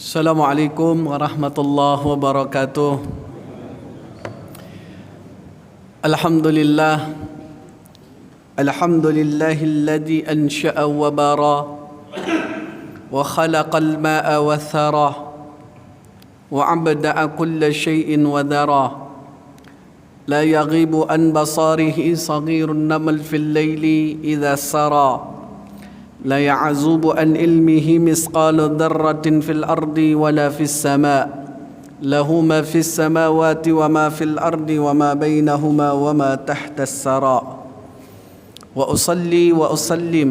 Assalamualaikum warahmatullahi wabarakatuh. Alhamdulillah. Alhamdulillahilladzi ansha'a wa bara wa khalaqal ma'a wa thara wa 'abda'a kulla syai'in wa dhara. La yaghibu an basarihi saghirun namal fil laili idza sara. لا يعزب عن علمه مثقال ذرة في الأرض ولا في السماء له ما في السماوات وما في الأرض وما بينهما وما تحت الثرى وأصلي وأسلم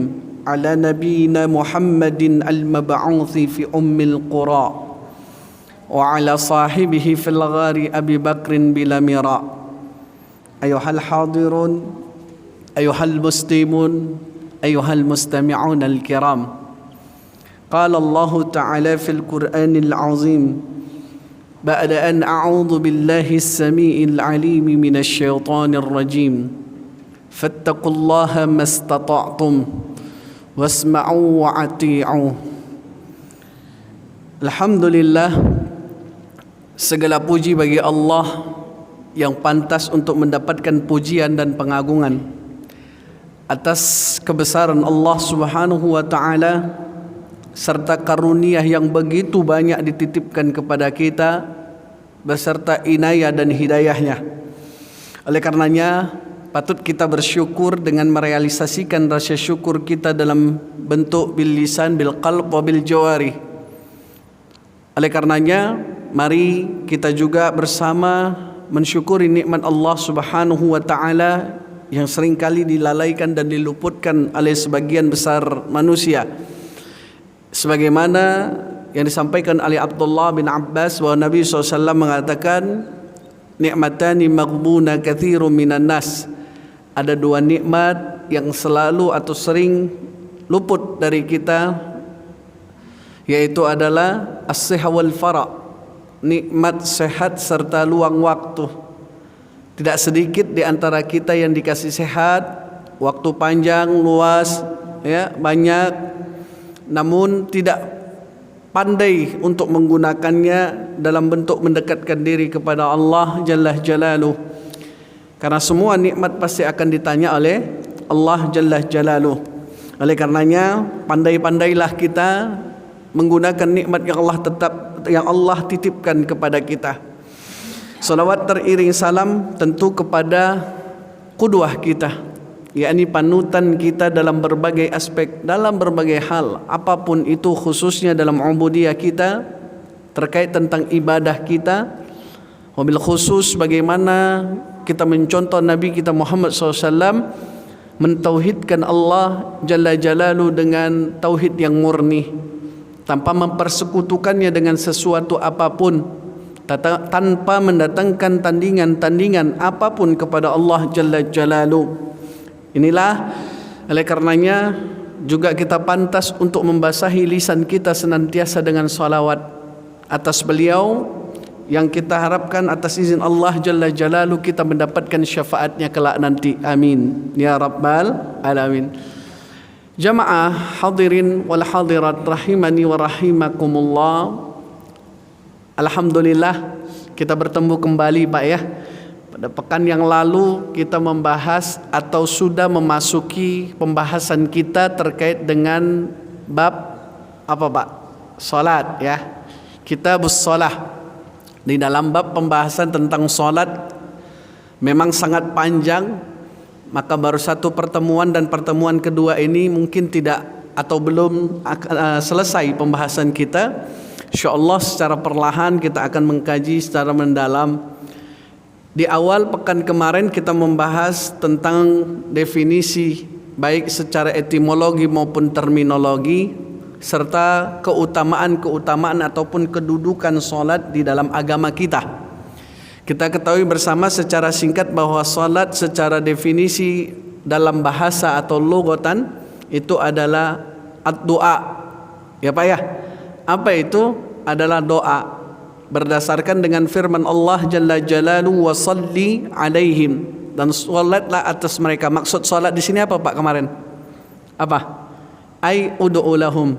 على نبينا محمد المبعوث في أم القرى وعلى صاحبه في الغار أبي بكر بلا مراء. أيها الحاضرون أيها المسلمون أيها المستمعون الكرام، قال الله تعالى في القرآن العظيم بعد أن أعوذ بالله السميع العليم من الشيطان الرجيم فاتقوا الله ما استطعتم واسمعوا وأطيعوا. Alhamdulillah, segala puji bagi Allah yang pantas untuk mendapatkan pujian dan pengagungan atas kebesaran Allah Subhanahu wa taala serta karunia yang begitu banyak dititipkan kepada kita beserta inayah dan hidayahnya. Oleh karenanya patut kita bersyukur dengan merealisasikan rasa syukur kita dalam bentuk bil lisan, bil qalb wa bil jawari. Oleh karenanya mari kita juga bersama mensyukuri nikmat Allah Subhanahu wa taala yang seringkali dilalaikan dan diluputkan oleh sebagian besar manusia. Sebagaimana yang disampaikan oleh Abdullah bin Abbas bahwa Nabi SAW mengatakan, nikmatani maghbuna kathirun minan nas. Ada dua nikmat yang selalu atau sering luput dari kita, yaitu adalah as-sihha wal fara', nikmat sehat serta luang waktu. Tidak sedikit di antara kita yang dikasih sehat, waktu panjang, luas, ya, banyak, namun tidak pandai untuk menggunakannya dalam bentuk mendekatkan diri kepada Allah Jalla Jalaluh. Karena semua nikmat pasti akan ditanya oleh Allah Jalla Jalaluh. Oleh karenanya, pandai-pandailah kita menggunakan nikmat yang Allah titipkan kepada kita. Salawat teriring salam tentu kepada qudwah kita, yakni panutan kita dalam berbagai aspek, dalam berbagai hal, apapun itu, khususnya dalam ubudiyah kita, terkait tentang ibadah kita. Wabil khusus bagaimana kita mencontoh Nabi kita Muhammad SAW mentauhidkan Allah Jalla Jalaluh dengan tauhid yang murni, tanpa mempersekutukannya dengan sesuatu apapun, tanpa mendatangkan tandingan-tandingan apapun kepada Allah Jalla Jalaluh. Inilah oleh karenanya juga kita pantas untuk membasahi lisan kita senantiasa dengan salawat atas beliau, yang kita harapkan atas izin Allah Jalla Jalaluh kita mendapatkan syafaatnya kelak nanti. Amin ya rabbal alamin. Jamaah hadirin wal hadirat rahimani wa rahimakumullah. Alhamdulillah kita bertemu kembali Pak ya. Pada pekan yang lalu kita membahas atau sudah memasuki pembahasan kita terkait dengan bab apa Pak? Salat ya. Kitabus Shalah. Di dalam bab pembahasan tentang salat memang sangat panjang, maka baru satu pertemuan dan pertemuan kedua ini mungkin tidak atau belum selesai pembahasan kita. InsyaAllah secara perlahan kita akan mengkaji secara mendalam. Di awal pekan kemarin kita membahas tentang definisi baik secara etimologi maupun terminologi, serta keutamaan-keutamaan ataupun kedudukan salat di dalam agama kita. Kita ketahui bersama secara singkat bahwa salat secara definisi dalam bahasa atau lugatan itu adalah ad-du'a. Ya Pak ya? Apa itu? Adalah doa berdasarkan dengan firman Allah Jalla Jalaluhu wa salli alaihim, dan salatlah atas mereka. Maksud salat di sini apa Pak kemarin? Apa? Ai ud'u lahum,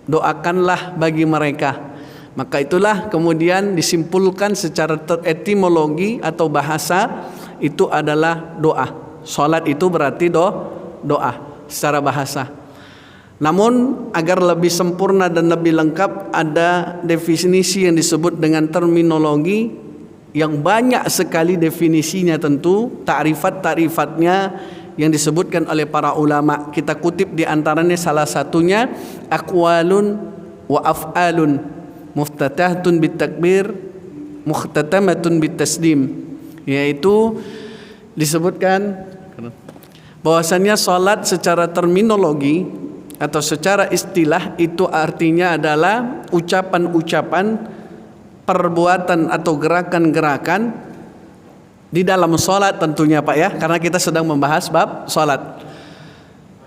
doakanlah bagi mereka. Maka itulah kemudian disimpulkan secara etimologi atau bahasa itu adalah doa. Salat itu berarti doa secara bahasa. Namun agar lebih sempurna dan lebih lengkap, ada definisi yang disebut dengan terminologi yang banyak sekali definisinya, tentu takrifat-takrifatnya yang disebutkan oleh para ulama. Kita kutip di antaranya salah satunya aqwalun wa af'alun muftatahatun bitakbir mukhtatamatun bitaslim, yaitu disebutkan bahwasannya salat secara terminologi atau secara istilah itu artinya adalah ucapan-ucapan, perbuatan atau gerakan-gerakan di dalam salat tentunya Pak ya, karena kita sedang membahas bab salat.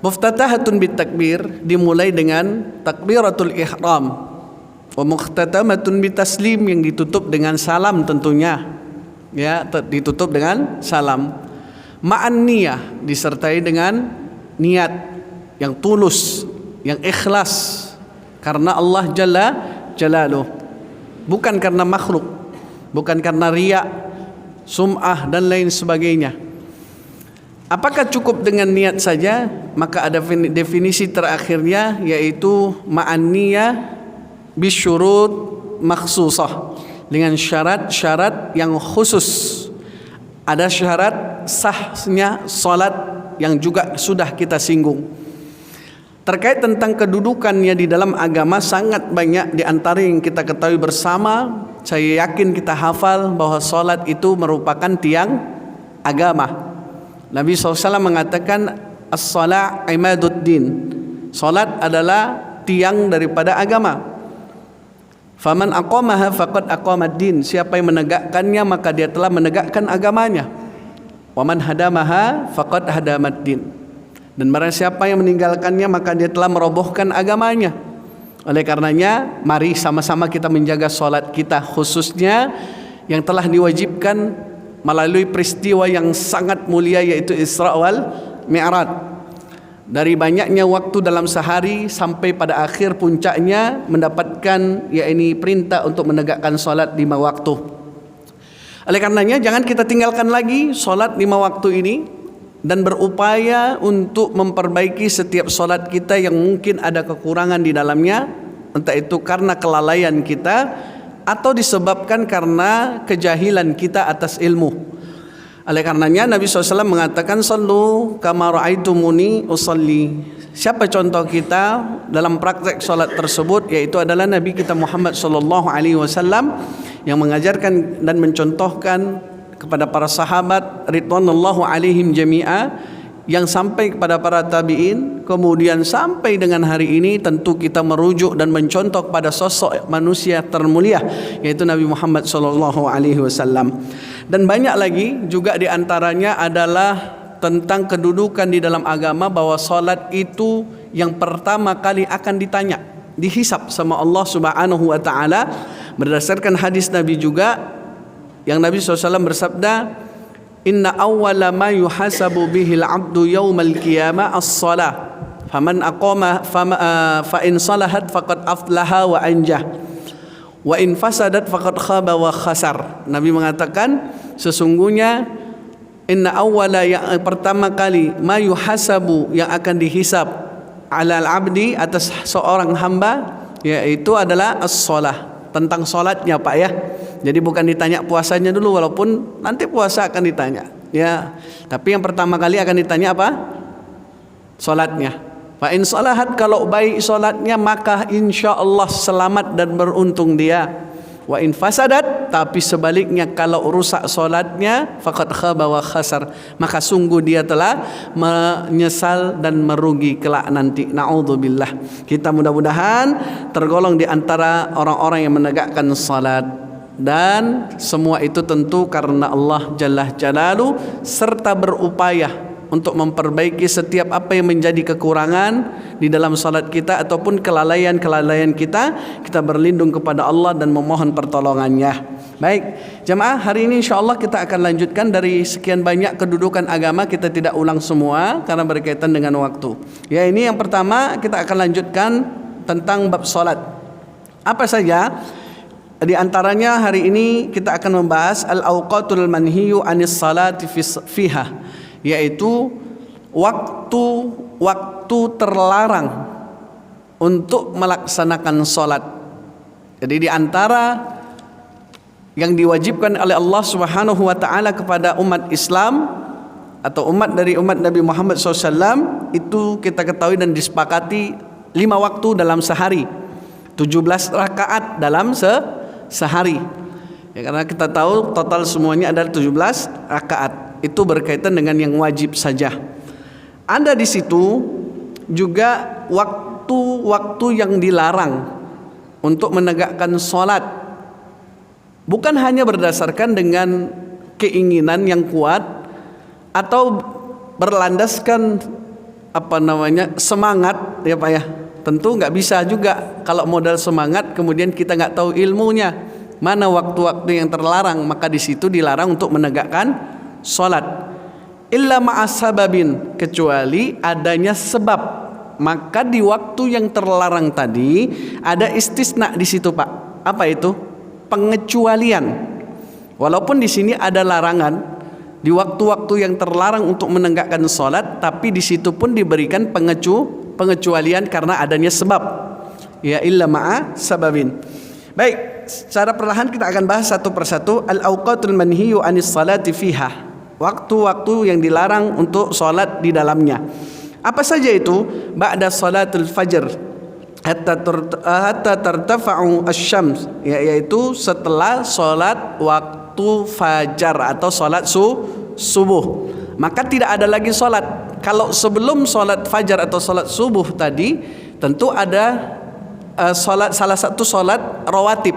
Muftatahatun bitakbir dimulai dengan takbiratul ihram, wa mukhtatamatun bitaslim yang ditutup dengan salam tentunya. Ya, ditutup dengan salam. Ma'an niyah disertai dengan niat yang tulus, yang ikhlas karena Allah Jalla Jalaluh, bukan karena makhluk, bukan karena riya, sum'ah dan lain sebagainya. Apakah cukup dengan niat saja? Maka ada definisi terakhirnya, yaitu ma'an niyah bisyurut makhsusah, dengan syarat-syarat yang khusus. Ada syarat sahnya salat yang juga sudah kita singgung. Terkait tentang kedudukannya di dalam agama, sangat banyak di antara yang kita ketahui bersama. Saya yakin kita hafal bahwa salat itu merupakan tiang agama. Nabi SAW mengatakan as-salat imaduddin, salat adalah tiang daripada agama. Faman aqamaha faqad aqamad-din, siapa yang menegakkannya maka dia telah menegakkan agamanya. Waman hadamaha faqad hadamad-din, dan barang siapa yang meninggalkannya maka dia telah merobohkan agamanya. Oleh karenanya mari sama-sama kita menjaga salat kita, khususnya yang telah diwajibkan melalui peristiwa yang sangat mulia, yaitu Isra wal Mi'raj. Dari banyaknya waktu dalam sehari sampai pada akhir puncaknya mendapatkan yakni perintah untuk menegakkan salat 5 waktu. Oleh karenanya jangan kita tinggalkan lagi salat 5 waktu ini, dan berupaya untuk memperbaiki setiap salat kita yang mungkin ada kekurangan di dalamnya, entah itu karena kelalaian kita atau disebabkan karena kejahilan kita atas ilmu. Oleh karenanya Nabi SAW mengatakan sallu kama ra'aitumuni usalli. Siapa contoh kita dalam praktek salat tersebut? Yaitu adalah Nabi kita Muhammad SAW yang mengajarkan dan mencontohkan kepada para sahabat ridwanullahu alaihim jami'a, yang sampai kepada para tabi'in, kemudian sampai dengan hari ini tentu kita merujuk dan mencontoh pada sosok manusia termulia, yaitu Nabi Muhammad SAW. Dan banyak lagi juga di antaranya adalah tentang kedudukan di dalam agama, bahwa salat itu yang pertama kali akan ditanya, dihisab sama Allah Subhanahu wa taala. Berdasarkan hadis Nabi juga, yang Nabi SAW bersabda, inna awwala ma yuhasabu bihil abdu yawmal qiyamah as-salah, faman aqama fa in salahat faqad aflaha wa anjah, wa in fasadat faqad khaba wa khasar. Nabi mengatakan sesungguhnya inna awwala, yang pertama kali, ma yuhasabu, yang akan dihisab, alal abdi, atas seorang hamba, yaitu adalah as-salah, tentang salatnya Pak ya. Jadi bukan ditanya puasanya dulu, walaupun nanti puasa akan ditanya ya, tapi yang pertama kali akan ditanya apa? Salatnya. Fa in salahat, kalau baik salatnya maka insyaallah selamat dan beruntung dia. Wa in fasadat, tapi sebaliknya kalau rusak salatnya, faqad khaba wa khasar, maka sungguh dia telah menyesal dan merugi kelak nanti. Naudzubillah. Kita mudah-mudahan tergolong di antara orang-orang yang menegakkan salat, dan semua itu tentu karena Allah Jalla Jalaluh, serta berupaya untuk memperbaiki setiap apa yang menjadi kekurangan di dalam salat kita ataupun kelalaian-kelalaian kita. Kita berlindung kepada Allah dan memohon pertolongannya. Baik, jemaah, hari ini insyaallah kita akan lanjutkan dari sekian banyak kedudukan agama. Kita tidak ulang semua karena berkaitan dengan waktu. Ya, ini yang pertama kita akan lanjutkan tentang bab salat. Apa saja Di antaranya hari ini kita akan membahas al-awqatul manhiyu anis salati fiha, yaitu waktu terlarang untuk melaksanakan salat. Jadi di antara yang diwajibkan oleh Allah Subhanahu wa taala kepada umat Islam atau umat dari umat Nabi Muhammad SAW itu kita ketahui dan disepakati 5 waktu dalam sehari, 17 rakaat dalam sehari. Ya, karena kita tahu total semuanya ada 17 rakaat. Itu berkaitan dengan yang wajib saja. Ada di situ juga waktu-waktu yang dilarang untuk menegakkan salat. Bukan hanya berdasarkan dengan keinginan yang kuat atau berlandaskan semangat, ya Pak ya. Tentu nggak bisa juga kalau modal semangat kemudian kita nggak tahu ilmunya. Mana waktu-waktu yang terlarang, maka di situ dilarang untuk menegakkan salat. Illa ma'asababin, kecuali adanya sebab. Maka di waktu yang terlarang tadi ada istisna di situ Pak. Apa itu? Pengecualian. Walaupun di sini ada larangan di waktu-waktu yang terlarang untuk menegakkan salat, tapi di situ pun diberikan pengecualian karena adanya sebab. Ya illa ma'a sababin. Baik, secara perlahan kita akan bahas satu persatu al-awqatul manhiyu anis salati fiha. Waktu-waktu yang dilarang untuk salat di dalamnya. Apa saja itu? Ba'da salatul fajr hatta tartafa'u asy-syams, yaitu setelah salat waktu fajar atau salat subuh. Maka tidak ada lagi salat. Kalau sebelum salat fajar atau salat subuh tadi tentu ada salah satu salat rawatib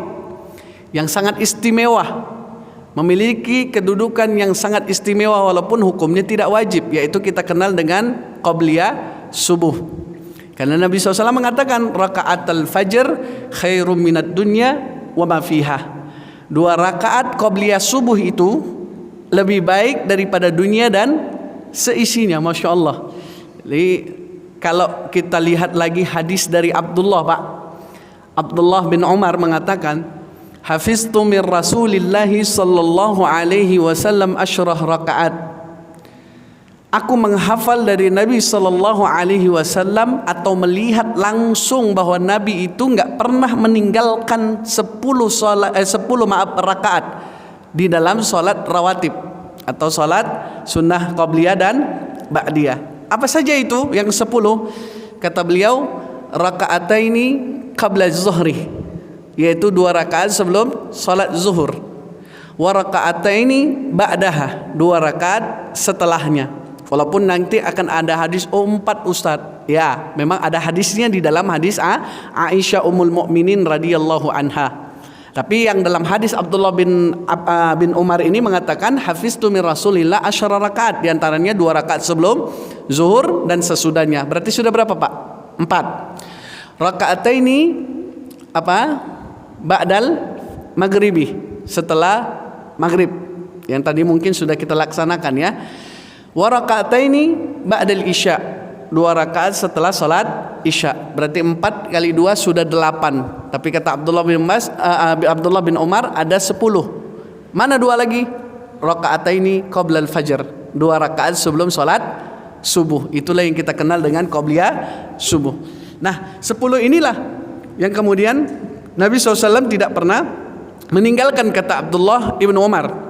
yang sangat istimewa, memiliki kedudukan yang sangat istimewa walaupun hukumnya tidak wajib, yaitu kita kenal dengan qabliyah subuh. Karena Nabi SAW mengatakan raka'atul fajr khairum minad dunya wa ma fiha. 2 rakaat qabliyah subuh itu lebih baik daripada dunia dan seisinya, Masya Allah. Jadi kalau kita lihat lagi hadis dari Abdullah Pak, Abdullah bin Umar mengatakan, hafiztu min Rasulillahi sallallahu alaihi wasallam asyrah rakaat. Aku menghafal dari Nabi sallallahu alaihi wasallam atau melihat langsung bahwa Nabi itu enggak pernah meninggalkan 10 rakaat di dalam salat rawatib atau salat sunnah qabliyah dan ba'diyah. Apa saja itu yang 10? Kata beliau, raka'ataini qabla zuhri, yaitu 2 rakaat sebelum salat zuhur. Wa raka'ataini ba'daha, 2 rakaat setelahnya. Walaupun nanti akan ada hadis 4 Ustadz. Ya, memang ada hadisnya di dalam hadis Aisyah Ummul Mukminin radhiyallahu anha. Tapi yang dalam hadis Abdullah bin Umar ini mengatakan hafiztu min Rasulillah asyara rakaat, di antaranya 2 rakaat sebelum zuhur dan sesudahnya. Berarti sudah berapa Pak? 4. Rakaataini ba'dal maghribi, setelah maghrib. Yang tadi mungkin sudah kita laksanakan ya. Wa raka'ataini ba'dal isya, 2 rakaat setelah salat isya. Berarti 4 kali 2 sudah 8. Tapi kata Abdullah bin Umar ada 10. Mana 2 lagi? Raka'ataini qabla al-fajr, 2 rakaat sebelum salat subuh. Itulah yang kita kenal dengan qabliyah subuh. Nah, 10 inilah yang kemudian Nabi SAW tidak pernah meninggalkan, kata Abdullah ibn Umar.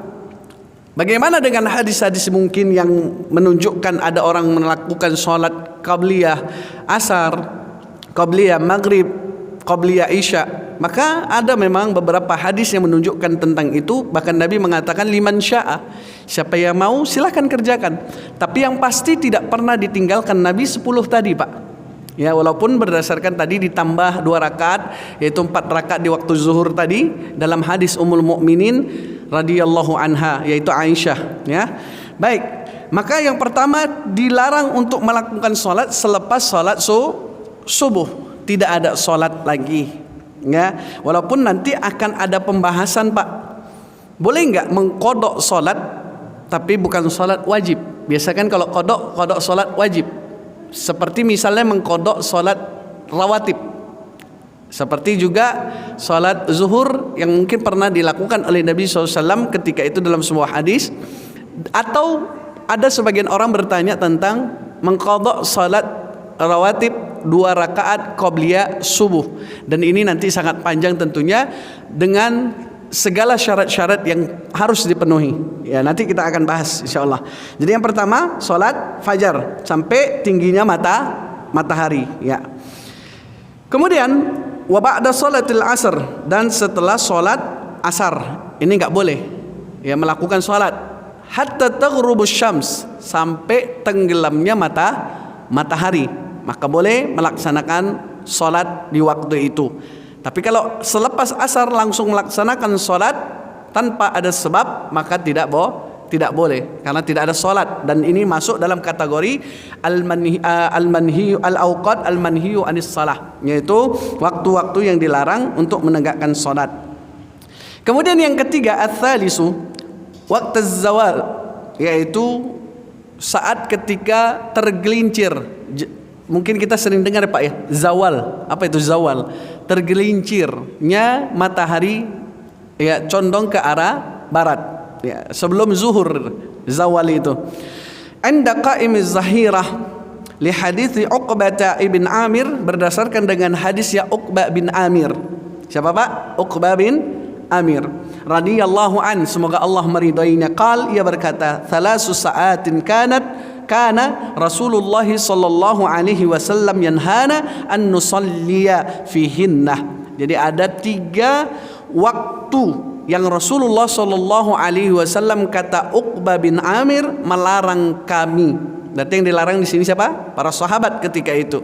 Bagaimana dengan hadis-hadis mungkin yang menunjukkan ada orang melakukan sholat qabliyah asar, qabliyah maghrib, qabliyah isya? Maka ada memang beberapa hadis yang menunjukkan tentang itu. Bahkan Nabi mengatakan liman sya'a, siapa yang mau silahkan kerjakan. Tapi yang pasti tidak pernah ditinggalkan Nabi 10 tadi Pak. Ya, walaupun berdasarkan tadi ditambah 2 rakaat, yaitu 4 rakaat di waktu zuhur tadi dalam hadis Ummul Mukminin radhiyallahu anha, yaitu Aisyah, ya. Baik, maka yang pertama dilarang untuk melakukan salat selepas salat subuh. Tidak ada salat lagi, ya. Walaupun nanti akan ada pembahasan Pak, boleh enggak mengkodok salat tapi bukan salat wajib. Biasa kan kalau kodok salat wajib. Seperti misalnya mengkodok salat rawatib. Seperti juga salat zuhur yang mungkin pernah dilakukan oleh Nabi SAW ketika itu dalam sebuah hadis. Atau ada sebagian orang bertanya tentang mengqadha salat rawatib 2 rakaat qabliyah subuh, dan ini nanti sangat panjang tentunya dengan segala syarat-syarat yang harus dipenuhi. Ya, nanti kita akan bahas insyaallah. Jadi yang pertama salat fajar sampai tingginya matahari, ya. Kemudian wa ba'da salatil asr, dan setelah salat asar ini enggak boleh ya melakukan salat hatta taghrubus syams, sampai tenggelamnya matahari, maka boleh melaksanakan salat di waktu itu. Tapi kalau selepas asar langsung melaksanakan salat tanpa ada sebab, maka tidak boleh karena tidak ada salat, dan ini masuk dalam kategori al-awqat al-manhiyu anis salah, yaitu waktu-waktu yang dilarang untuk menegakkan salat. Kemudian yang ketiga ats-tsalisu waqtu zawal, yaitu saat ketika tergelincir. Mungkin kita sering dengar Pak ya, zawal. Apa itu zawal? Tergelincirnya matahari ya condong ke arah barat. Ya, sebelum zuhur zawal itu. Anda qaimiz zahirah li hadithi Uqbah ibn Amir, berdasarkan dengan hadis ya Uqbah bin Amir. Siapa Pak? Uqbah bin Amir radhiyallahu an, semoga Allah meridainya. Ia berkata, "Thalasu sa'atin kana Rasulullah sallallahu alaihi wasallam yanhana an nusalliya fihinna." Jadi ada 3 waktu yang Rasulullah sallallahu alaihi wasallam, kata Uqbah bin Amir, melarang kami. Berarti yang dilarang di sini siapa? Para sahabat ketika itu.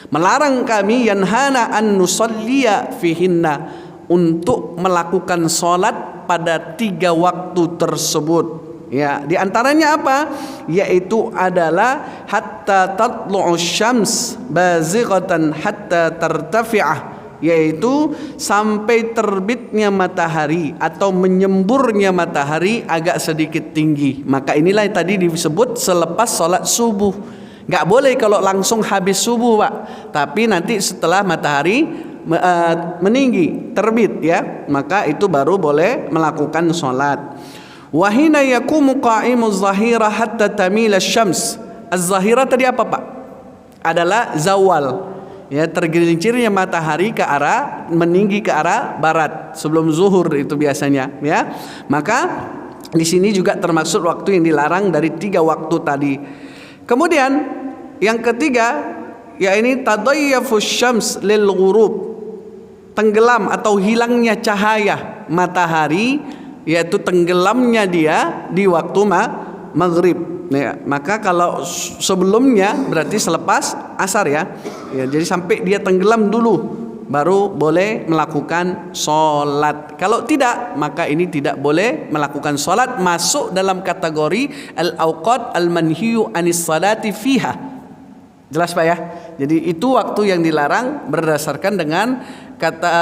Melarang kami, yanhana an nusalliya fihinna, untuk melakukan salat pada 3 waktu tersebut. Ya, di antaranya apa? Yaitu adalah hatta tatlu'u syams bazighatan hatta tartafi'ah, yaitu sampai terbitnya matahari atau menyemburnya matahari agak sedikit tinggi. Maka inilah yang tadi disebut selepas salat subuh. Enggak boleh kalau langsung habis subuh, Pak. Tapi nanti setelah matahari meninggi, terbit ya, maka itu baru boleh melakukan salat. Wahina yakumu qa'imuz zahira hatta tamila syams. Az-zahira tadi apa Pak? Adalah zawal. Ya, tergelincirnya matahari ke arah meninggi ke arah barat sebelum zuhur itu biasanya ya. Maka di sini juga termasuk waktu yang dilarang dari 3 waktu tadi. Kemudian yang ketiga yakni tadayyafus syams lil ghurub, tenggelam atau hilangnya cahaya matahari, yaitu tenggelamnya dia di waktu maghrib. Ya, maka kalau sebelumnya berarti selepas asar ya. Ya, jadi sampai dia tenggelam dulu baru boleh melakukan sholat. Kalau tidak, maka ini tidak boleh melakukan sholat, masuk dalam kategori al-awqat al-manhiyu anis salati fiha. Jelas Pak ya? Jadi itu waktu yang dilarang berdasarkan dengan kata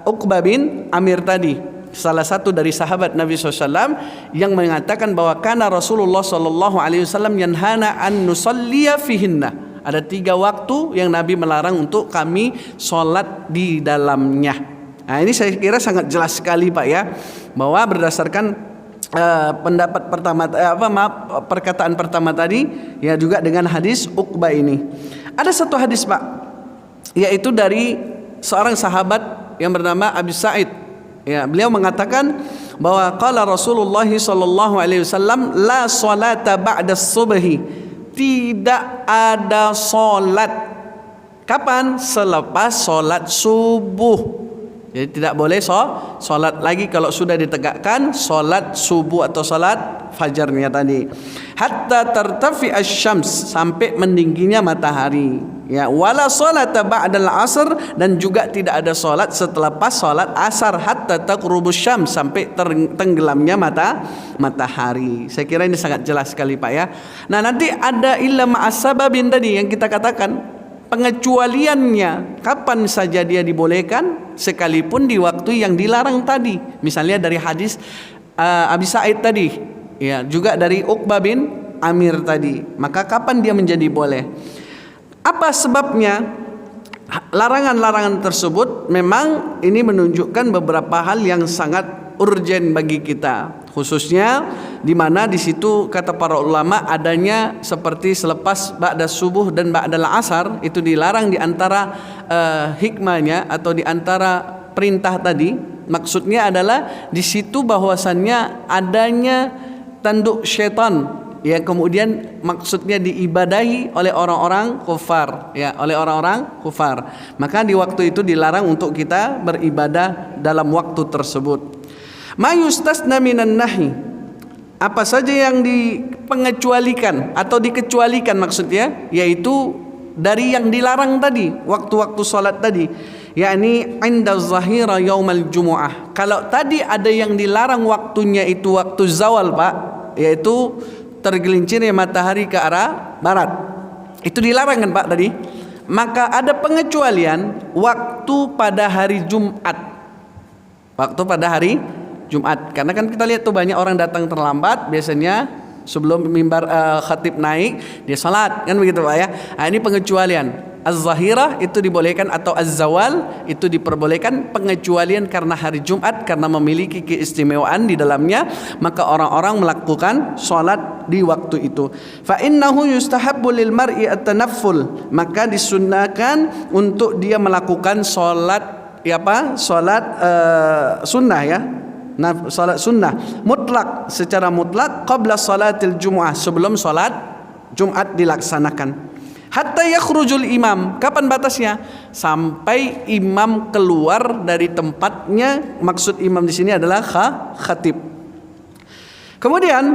Uqbah bin Amir tadi, salah satu dari sahabat Nabi SAW yang mengatakan bahwa kana Rasulullah SAW yanhana an nusalliya fihinna. Ada 3 waktu yang Nabi melarang untuk kami sholat di dalamnya. Nah ini saya kira sangat jelas sekali Pak ya, bahwa berdasarkan pendapat pertama perkataan pertama tadi ya, juga dengan hadis Uqbah ini. Ada satu hadis Pak, yaitu dari seorang sahabat yang bernama Abi Sa'id. Ya, beliau mengatakan bahwa qala Rasulullah sallallahu alaihi wasallam la salata ba'da subhi, tidak ada salat. Kapan? Selepas salat subuh. Jadi tidak boleh salat lagi kalau sudah ditegakkan salat subuh atau salat fajarnya tadi. Hatta tartafi asy-syams, sampai meningginya matahari. Ya, wala salata ba'dal asr, dan juga tidak ada salat setelah pas salat asar, hatta taqrubus syams, sampai tenggelamnya matahari. Saya kira ini sangat jelas sekali Pak ya. Nah, nanti ada illa ma'as sababin tadi yang kita katakan, pengecualiannya kapan saja dia dibolehkan, sekalipun di waktu yang dilarang tadi. Misalnya dari hadis Abi Sa'id tadi, ya, juga dari Uqbah bin Amir tadi. Maka kapan dia menjadi boleh? Apa sebabnya? larangan-larangan tersebut memang ini menunjukkan beberapa hal yang sangat urgen bagi kita, khususnya di mana di situ kata para ulama adanya seperti selepas ba'da subuh dan ba'dal asar, itu dilarang di antara hikmahnya atau di antara perintah tadi. Maksudnya adalah di situ bahwasannya adanya tanduk syaitan yang kemudian maksudnya diibadahi oleh orang-orang kufar, ya, oleh orang-orang kufar. Maka di waktu itu dilarang untuk kita beribadah dalam waktu tersebut. Ma yustasna minan nahi, apa saja yang dipengecualikan atau dikecualikan maksudnya, yaitu dari yang dilarang tadi, waktu-waktu salat tadi, yakni inda zahira yaumal jumu'ah. Kalau tadi ada yang dilarang waktunya itu waktu zawal, Pak, yaitu tergelincirnya matahari ke arah barat, itu dilarang kan Pak tadi. Maka ada pengecualian waktu pada hari Jumat, waktu pada hari Jumat, karena kan kita lihat tuh banyak orang datang terlambat biasanya sebelum mimbar khatib naik dia salat, kan begitu Pak ya. Nah, ini pengecualian. Az-zahirah itu dibolehkan atau az-zawal itu diperbolehkan, pengecualian karena hari Jumat karena memiliki keistimewaan di dalamnya, maka orang-orang melakukan salat di waktu itu. Fa innahu yustahabbu lil mar'i at-tanafful, maka disunnahkan untuk dia melakukan salat salat sunnah ya. Nah, salat sunnah mutlak, secara mutlak qabla salatil jumu'ah, sebelum salat Jumat dilaksanakan. Hatta yakhrujul imam, kapan batasnya? Sampai imam keluar dari tempatnya. Maksud imam di sini adalah khatib. Kemudian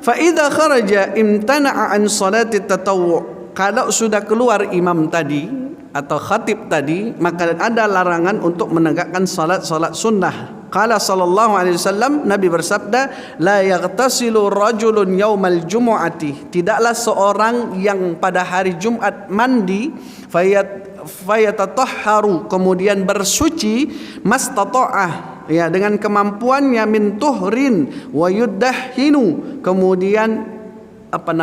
fa idza kharaja imtana'a an salati tatawwu', kalau sudah keluar imam tadi atau khatib tadi, maka ada larangan untuk menegakkan salat sunnah. Qala sallallahu alaihi wasallam, Nabi bersabda, la yaghtasilu rajulun yaumal jumu'ati, tidaklah seorang yang pada hari Jumat mandi fayatatahharu, kemudian bersuci, mastata'ah, ya, dengan kemampuannya, min tuhrin wa yudahhinu, kemudian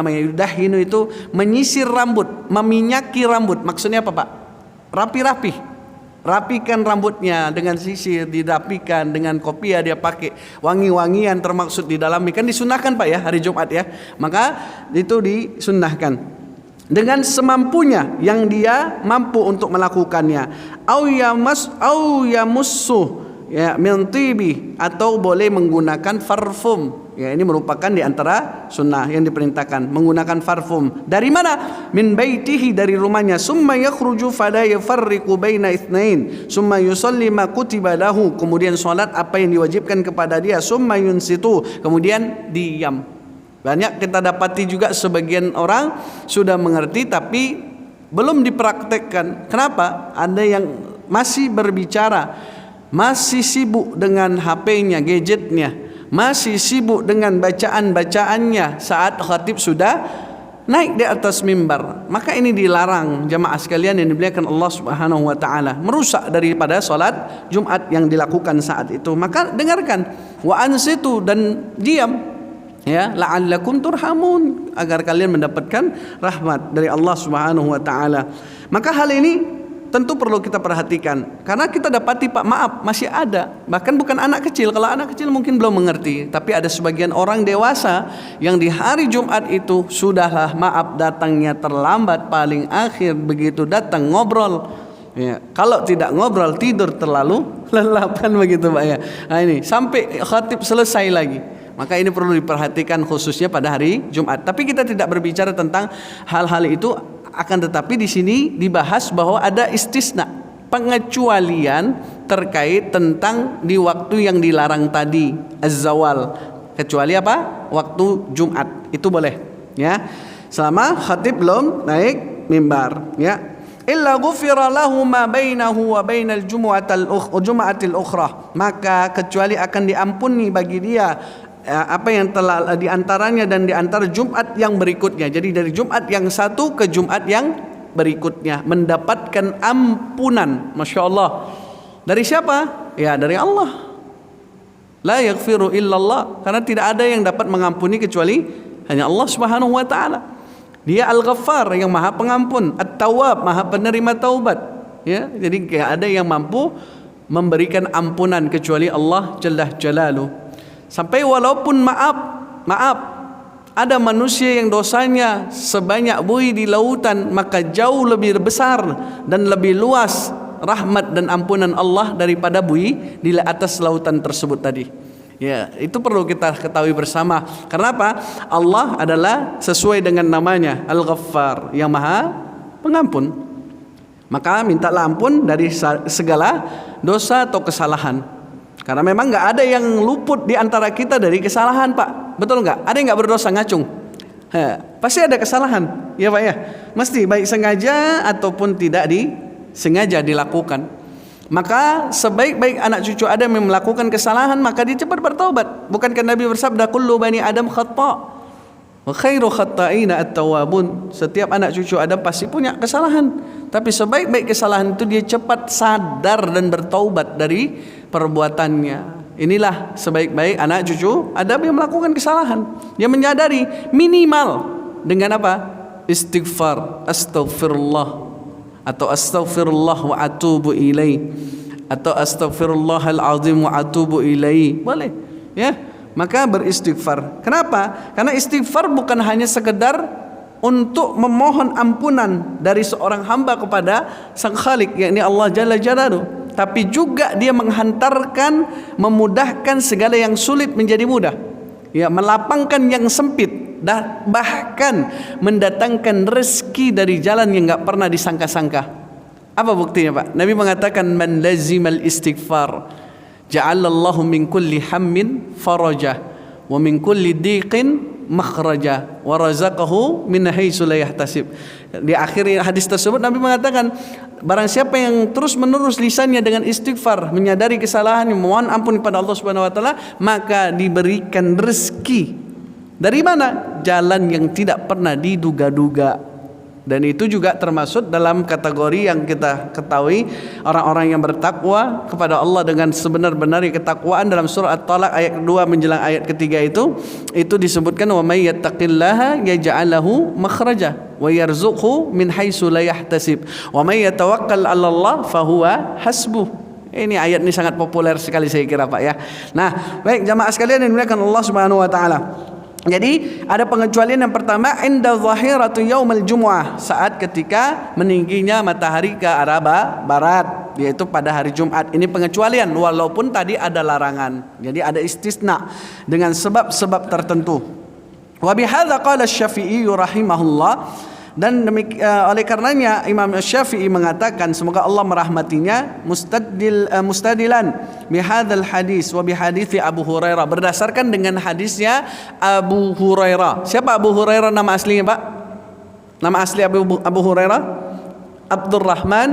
yudahhinu itu menyisir rambut, meminyaki rambut. Maksudnya apa Pak? Rapikan rambutnya dengan sisir, dirapikan dengan kopiah, dia pakai wangi-wangian termaksud di dalamnya, kan disunahkan Pak ya hari Jumat ya. Maka itu disunahkan dengan semampunya yang dia mampu untuk melakukannya. Au yamussu ya min tibi, atau boleh menggunakan parfum. Ya, ini merupakan di antara sunnah yang diperintahkan, menggunakan parfum. Dari mana? Min baitihi, dari rumahnya. Summa yakhruju fala yafarriqu baina itsnain. Summa yusalli ma kutiba lahu, kemudian salat apa yang diwajibkan kepada dia. Summa yunsitu, kemudian diam. Banyak kita dapati juga sebagian orang sudah mengerti tapi belum dipraktekkan. Kenapa? Ada yang masih berbicara, masih sibuk dengan HP-nya, gadgetnya, masih sibuk dengan bacaan-bacaannya saat khatib sudah naik di atas mimbar. Maka ini dilarang, jamaah sekalian yang dimuliakan Allah Subhanahu wa taala, merusak daripada salat Jumat yang dilakukan saat itu. Maka dengarkan, wa ansitu, dan diam, ya, la'allakum turhamun, agar kalian mendapatkan rahmat dari Allah Subhanahu wa taala. Maka hal ini tentu perlu kita perhatikan, karena kita dapati Pak, maaf, masih ada, bahkan bukan anak kecil. Kalau anak kecil mungkin belum mengerti, tapi ada sebagian orang dewasa yang di hari Jumat itu sudahlah, maaf, datangnya terlambat, paling akhir begitu datang ngobrol, ya, kalau tidak ngobrol tidur terlalu lelap, kan begitu Pak ya. Nah, ini sampai khatib selesai lagi. Maka ini perlu diperhatikan khususnya pada hari Jumat. Tapi kita tidak berbicara tentang hal-hal itu, akan tetapi di sini dibahas bahwa ada istisna, pengecualian terkait tentang di waktu yang dilarang tadi, az-zawal. Kecuali apa? Waktu Jumat itu boleh, ya, selama khatib belum naik mimbar, ya. Illa ghufira lahu ma bainahu wa bainal jumu'atil ukhra, maka kecuali akan diampuni bagi dia apa yang telah di antaranya dan di antara Jumat yang berikutnya. Jadi dari Jumat yang satu ke Jumat yang berikutnya mendapatkan ampunan. Masya Allah. Dari siapa? Ya, dari Allah. La yaghfiru illallah, karena tidak ada yang dapat mengampuni kecuali hanya Allah Subhanahu wa taala. Dia Al-Ghaffar, yang Maha Pengampun, At-Tawwab, Maha Penerima taubat, Ya, jadi tidak ada yang mampu memberikan ampunan kecuali Allah Jalla Jalaluhu. Sampai walaupun maaf, ada manusia yang dosanya sebanyak buih di lautan, maka jauh lebih besar dan lebih luas rahmat dan ampunan Allah daripada buih di atas lautan tersebut tadi. Ya, itu perlu kita ketahui bersama. Kenapa? Allah adalah sesuai dengan namanya Al-Ghaffar, yang Maha Pengampun. Maka mintalah ampun dari segala dosa atau kesalahan. Karena memang nggak ada yang luput di antara kita dari kesalahan, Pak. Betul nggak? Ada yang nggak berdosa ngacung? Pasti ada kesalahan, ya Pak ya. Mesti baik sengaja ataupun tidak disengaja dilakukan. Maka sebaik-baik anak cucu Adam yang melakukan kesalahan, maka dia cepat bertaubat. Bukankah Nabi bersabda, kullu bani Adam khata' wa khairu khata'ina at-tawwabun. Setiap anak cucu Adam pasti punya kesalahan, tapi sebaik-baik kesalahan itu dia cepat sadar dan bertaubat dari perbuatannya. Inilah sebaik-baik anak cucu Adam yang melakukan kesalahan. Dia menyadari minimal dengan apa? Istighfar, astaghfirullah, atau astaghfirullah wa atubu ilaih, atau astaghfirullahal azim wa atubu ilaih. Boleh, ya. Maka beristighfar. Kenapa? Karena istighfar bukan hanya sekedar untuk memohon ampunan dari seorang hamba kepada Sang Khalik, yakni Allah Jalla Jalaluhu, tapi juga dia menghantarkan, memudahkan segala yang sulit menjadi mudah. Ya, melapangkan yang sempit, dan bahkan mendatangkan rezeki dari jalan yang enggak pernah disangka-sangka. Apa buktinya, Pak? Nabi mengatakan, man lazimal istighfar ja'alallahu min kulli hammin faraja wa min kulli diqin makhraja wa razaqahu min haitsu la yahtasib. Di akhir hadis tersebut Nabi mengatakan, barang siapa yang terus menerus lisannya dengan istighfar, menyadari kesalahan, memohon ampun kepada Allah Subhanahu wa taala, maka diberikan rezeki. Dari mana? Jalan yang tidak pernah diduga-duga. Dan itu juga termasuk dalam kategori yang kita ketahui, orang-orang yang bertakwa kepada Allah dengan sebenar-benarnya ketakwaan. Dalam surah At-Talaq ayat 2 menjelang ayat ketiga itu disebutkan, wa may yattaqillaha yaj'al lahu makhraja wa yarzuqhu min haitsu la yahtasib wa may yatawakkal 'ala Allah fahuwa hasbuh. Ini ayat ini sangat populer sekali saya kira, Pak ya. Nah, baik jamaah sekalian yang dimuliakan Allah Subhanahu wa taala. Jadi ada pengecualian yang pertama, inda zahiratu yaumil jumu'ah, saat ketika meningginya matahari ke arah barat, yaitu pada hari Jumat. Ini pengecualian, walaupun tadi ada larangan. Jadi ada istisna dengan sebab-sebab tertentu. Wa bihadza qala Asy-Syafi'i rahimahullah, dan oleh karenanya Imam Syafi'i mengatakan, semoga Allah merahmatinya, mustadilan bihadzal hadis wa bihadits Abu Hurairah, berdasarkan dengan hadisnya Abu Hurairah. Siapa Abu Hurairah nama aslinya, Pak? Nama asli Abu Hurairah Abdurrahman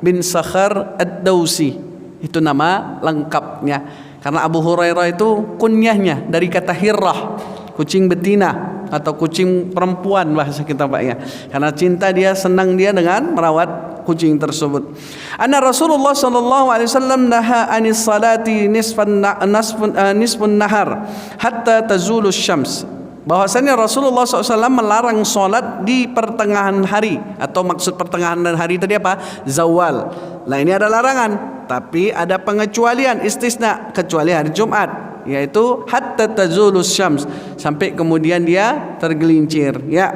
bin Sakhar Ad-Dausi. Itu nama lengkapnya. Karena Abu Hurairah itu kunyahnya dari kata hirrah, kucing betina atau kucing perempuan bahasa kita, Pak ya. Karena cinta dia, senang dia dengan merawat kucing tersebut. Anna Rasulullah sallallahu alaihi wasallam naha anis salati nisfun nahar hatta tazulu syams. Bahwasanya Rasulullah SAW melarang salat di pertengahan hari, atau maksud pertengahan hari tadi apa? Zawal. Nah, ini ada larangan, tapi ada pengecualian, istisna, kecuali hari Jumat, yaitu hatta tazulus syams, sampai kemudian dia tergelincir, ya.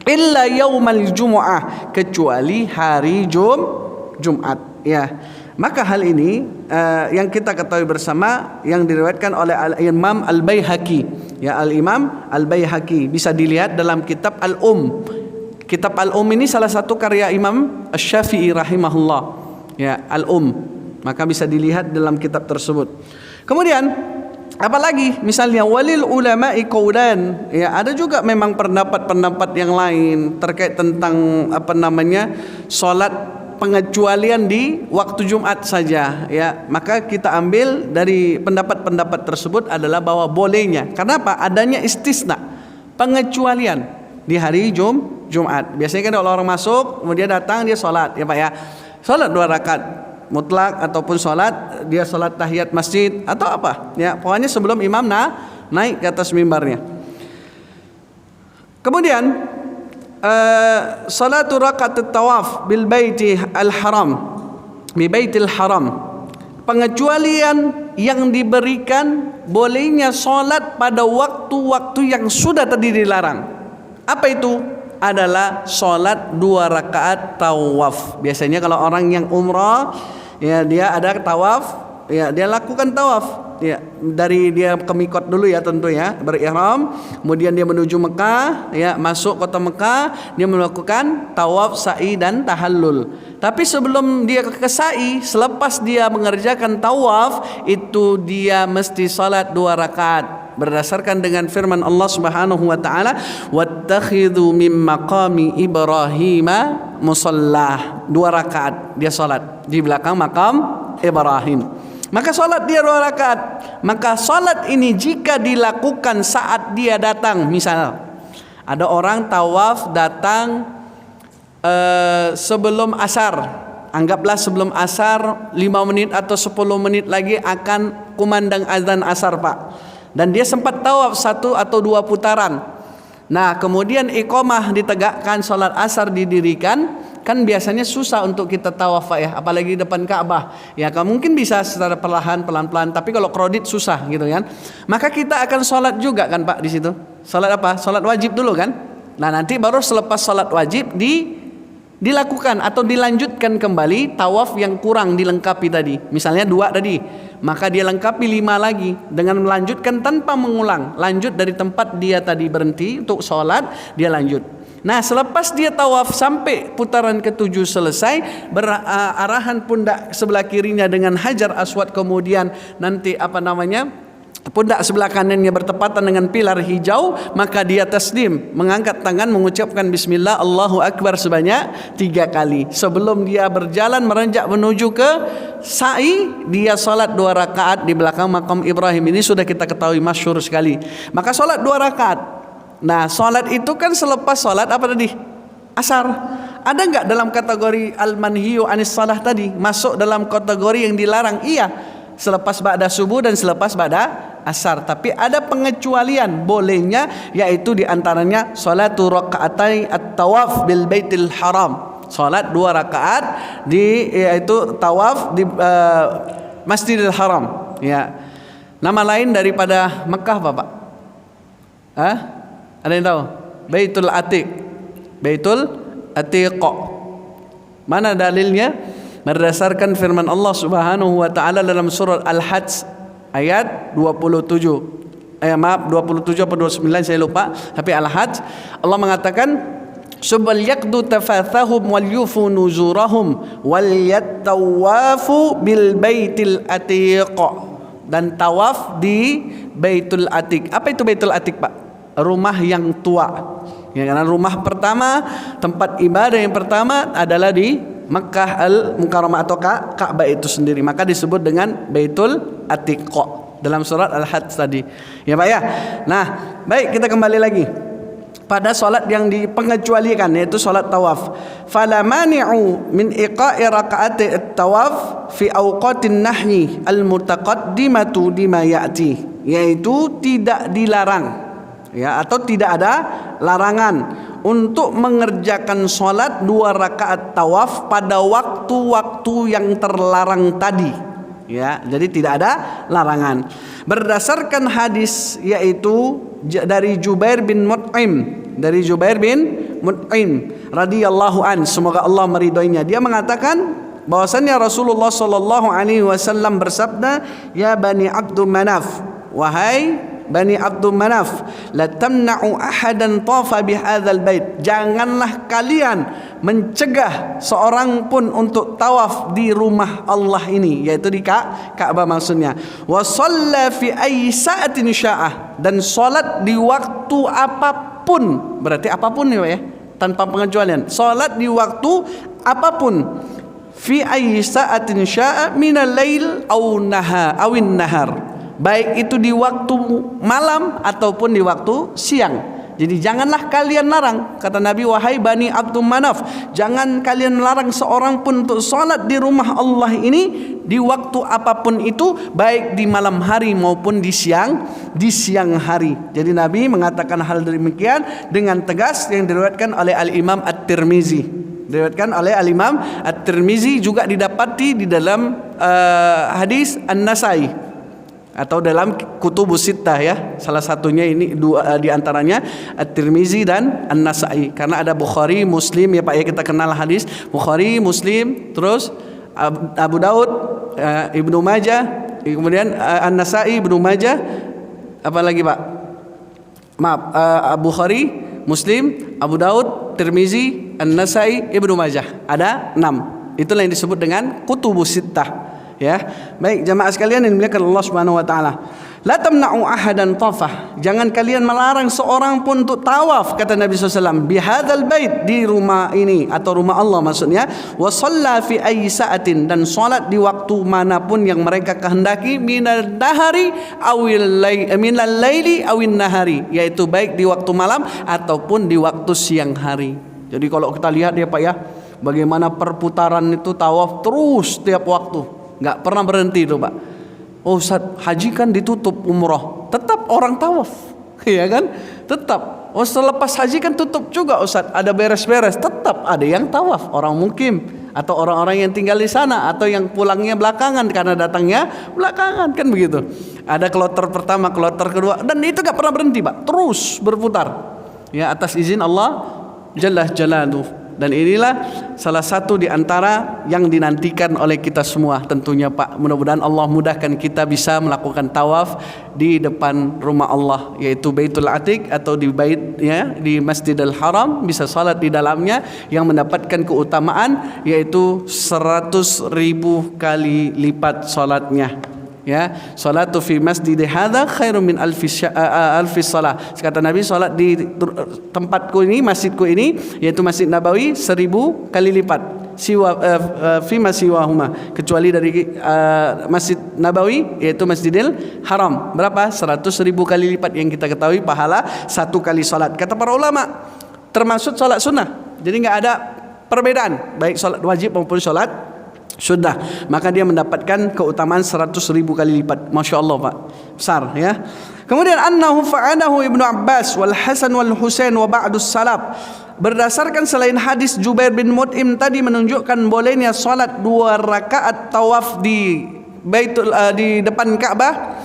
Illa yaumal jumu'ah, kecuali hari Jumat, ya. Maka hal ini yang kita ketahui bersama, yang diriwayatkan oleh Imam Al-Baihaqi, ya, Al-Imam Al-Baihaqi, bisa dilihat dalam kitab Al-Um. Kitab Al-Um ini salah satu karya Imam Asy-Syafi'i rahimahullah, ya, Al-Um. Maka bisa dilihat dalam kitab tersebut. Kemudian apalagi misalnya walil ulama'i qaulan, ya, ada juga memang pendapat-pendapat yang lain terkait tentang salat pengecualian di waktu Jumat saja, ya. Maka kita ambil dari pendapat-pendapat tersebut adalah bahwa bolehnya. Kenapa? Adanya istisna, pengecualian di hari Jumat. Biasanya kan kalau orang masuk kemudian datang dia sholat, ya Pak ya, sholat 2 rakaat mutlak, ataupun sholat dia sholat tahiyat masjid atau apa, ya, pokoknya sebelum imam naik ke atas mimbarnya. Kemudian salatu rakaat tawaf bil baiti al haram, bi baitil haram. Pengecualian yang diberikan bolehnya solat pada waktu-waktu yang sudah tadi dilarang. Apa itu? Adalah solat 2 rakaat tawaf. Biasanya kalau orang yang umrah, ya dia ada tawaf, ya dia lakukan tawaf. Ya, dari dia ke mikot dulu ya tentu ya, berihram, kemudian dia menuju Mekah, ya masuk kota Mekah, dia melakukan tawaf, sa'i dan tahallul. Tapi sebelum dia ke sa'i, selepas dia mengerjakan tawaf, itu dia mesti salat 2 rakaat. Berdasarkan dengan firman Allah Subhanahu wa taala, wattakhidhu min maqami Ibrahima musallah. 2 rakaat dia salat di belakang makam Ibrahim. Maka solat dia 2 rakaat. Maka solat ini jika dilakukan saat dia datang, misal ada orang tawaf datang sebelum asar, anggaplah sebelum asar 5 menit atau 10 menit lagi akan kumandang azan asar Pak, dan dia sempat tawaf 1 atau 2 putaran. Nah kemudian iqamah ditegakkan, solat asar didirikan. Kan biasanya susah untuk kita tawaf Pak ya, apalagi depan Ka'bah. Ya kan mungkin bisa secara perlahan, pelan-pelan, tapi kalau kredit susah gitu kan. Maka kita akan sholat juga kan Pak di situ. Sholat apa? Sholat wajib dulu kan. Nah nanti baru selepas sholat wajib dilakukan atau dilanjutkan kembali tawaf yang kurang dilengkapi tadi. Misalnya 2 tadi, maka dia lengkapi 5 lagi dengan melanjutkan tanpa mengulang. Lanjut dari tempat dia tadi berhenti untuk sholat, dia lanjut. Nah selepas dia tawaf sampai putaran ke-7 selesai, arahan pundak sebelah kirinya dengan Hajar Aswad, kemudian nanti pundak sebelah kanannya bertepatan dengan pilar hijau, maka dia taslim, mengangkat tangan, mengucapkan bismillah, Allahu Akbar sebanyak 3 kali. Sebelum dia berjalan merenjak menuju ke sa'i, dia salat 2 rakaat di belakang makam Ibrahim. Ini sudah kita ketahui, masyhur sekali. Maka salat 2 rakaat. Nah salat itu kan selepas salat apa tadi? Asar. Ada enggak dalam kategori al-manhiyu anis salah tadi? Masuk dalam kategori yang dilarang? Iya, selepas ba'da subuh dan selepas ba'da asar. Tapi ada pengecualian bolehnya, yaitu diantaranya salatu rakaatai at-tawaf bil baitil haram. Salat 2 rakaat yaitu tawaf di Masjidil Haram. Ya. Nama lain daripada Mekah apa Pak? Ada yang tahu? Baitul Atiq. Baitul Atiq. Mana dalilnya? Berdasarkan firman Allah Subhanahu wa taala dalam surah Al-Hajj ayat 27. 27 atau 29 saya lupa, tapi Al-Hajj Allah mengatakan subal yaqdu tafathahum wal yufu nuzurahum wal yattawafu bil baitil atiq. Dan tawaf di Baitul Atiq. Apa itu Baitul Atiq Pak? Rumah yang tua. Ya, karena rumah pertama, tempat ibadah yang pertama adalah di Makkah Al-Mukarramah atau Ka'bah itu sendiri. Maka disebut dengan Baitul Atiq dalam surat Al-Hajj tadi. Ya Pak ya. Nah, baik kita kembali lagi pada solat yang dipengecualikan, yaitu solat tawaf. Fala mani'u min iqa'i rakaati at-tawaf fi awqatin nahyi al-mutaqaddimatu lima ya'ti, yaitu tidak dilarang ya, atau tidak ada larangan untuk mengerjakan sholat 2 rakaat tawaf pada waktu-waktu yang terlarang tadi ya. Jadi tidak ada larangan berdasarkan hadis, yaitu dari Jubair bin Mut'im, radhiyallahu an, semoga Allah meridhoinya. Dia mengatakan bahwasannya Rasulullah sallallahu alaihi wasallam bersabda, ya Bani Abdul Manaf, wahai Bani Abdul Manaf, la tamna'u ahadan tafa bihadzal bait, janganlah kalian mencegah seorang pun untuk tawaf di rumah Allah ini, yaitu di Ka'bah maksudnya. Wa shalla fi ayyi sa'atin sya'ah, dan salat di waktu apapun, berarti apapun ya, tanpa pengecualian. Salat di waktu apapun, fi ayyi sa'atin sya'a minal lail awin nahar, baik itu di waktu malam ataupun di waktu siang. Jadi janganlah kalian larang, kata Nabi, wahai Bani Abdul Manaf, jangan kalian melarang seorang pun untuk salat di rumah Allah ini di waktu apapun itu, baik di malam hari maupun di siang hari. Jadi Nabi mengatakan hal demikian dengan tegas yang diriwayatkan oleh Al-Imam At-Tirmizi. Diriwayatkan oleh Al-Imam At-Tirmizi, juga didapati di dalam hadis An-Nasai atau dalam Kutubus Sittah ya. Salah satunya ini dua di antaranya At-Tirmizi dan An-Nasai. Karena ada Bukhari, Muslim ya Pak ya, kita kenal hadis Bukhari, Muslim, terus Abu Daud, Ibnu Majah, kemudian An-Nasai, Ibnu Majah, apa lagi Pak? Maaf, Bukhari, Muslim, Abu Daud, Tirmizi, An-Nasai, Ibnu Majah. Ada 6. Itulah yang disebut dengan Kutubus Sittah. Ya, baik jamaah sekalian yang dimuliakan Allah Subhanahu wa taala. La tamna'u ahadan tafah. Jangan kalian melarang seorang pun untuk tawaf, kata Nabi SAW, bihadzal bait, di rumah ini atau rumah Allah maksudnya, wa shalla fi ayyi sa'atin, dan salat di waktu manapun yang mereka kehendaki, minal nahari minal laili awin nahari, yaitu baik di waktu malam ataupun di waktu siang hari. Jadi kalau kita lihat ya Pak ya, bagaimana perputaran itu tawaf terus tiap waktu. Nggak pernah berhenti itu Pak. Oh Ustaz, haji kan ditutup umroh, tetap orang tawaf, ya kan? Tetap. Oh selepas haji kan tutup juga Ustaz, ada beres-beres, tetap ada yang tawaf, orang mukim atau orang-orang yang tinggal di sana atau yang pulangnya belakangan karena datangnya belakangan, kan begitu. Ada kloter pertama, kloter kedua, dan itu nggak pernah berhenti Pak, terus berputar. Ya, atas izin Allah Jalla Jalaluhu. Dan inilah salah satu di antara yang dinantikan oleh kita semua tentunya Pak. Mudah-mudahan Allah mudahkan kita bisa melakukan tawaf di depan rumah Allah, yaitu Baitul Atiq atau di bait ya, di Masjidil Haram, bisa salat di dalamnya yang mendapatkan keutamaan yaitu 100.000 kali lipat salatnya. Ya, salatu fi masjid hadza khairum min alfi salah. Kata Nabi, salat di tempatku ini, masjidku ini, yaitu Masjid Nabawi, 1000 kali lipat. Fi masiwahuma, kecuali dari Masjid Nabawi yaitu Masjidil Haram. Berapa? 100.000 kali lipat yang kita ketahui pahala satu kali salat. Kata para ulama, termasuk salat sunnah. Jadi enggak ada perbedaan baik salat wajib maupun salat sudah, maka dia mendapatkan keutamaan 100.000 kali lipat. Masya Allah Pak, besar ya. Kemudian annahu fa'anahu Ibnu Abbas wal Hasan wal Husain wa ba'dus salaf. Berdasarkan selain hadis Jubair bin Mut'im tadi menunjukkan bolehnya salat 2 rakaat tawaf di Baitul di depan Ka'bah,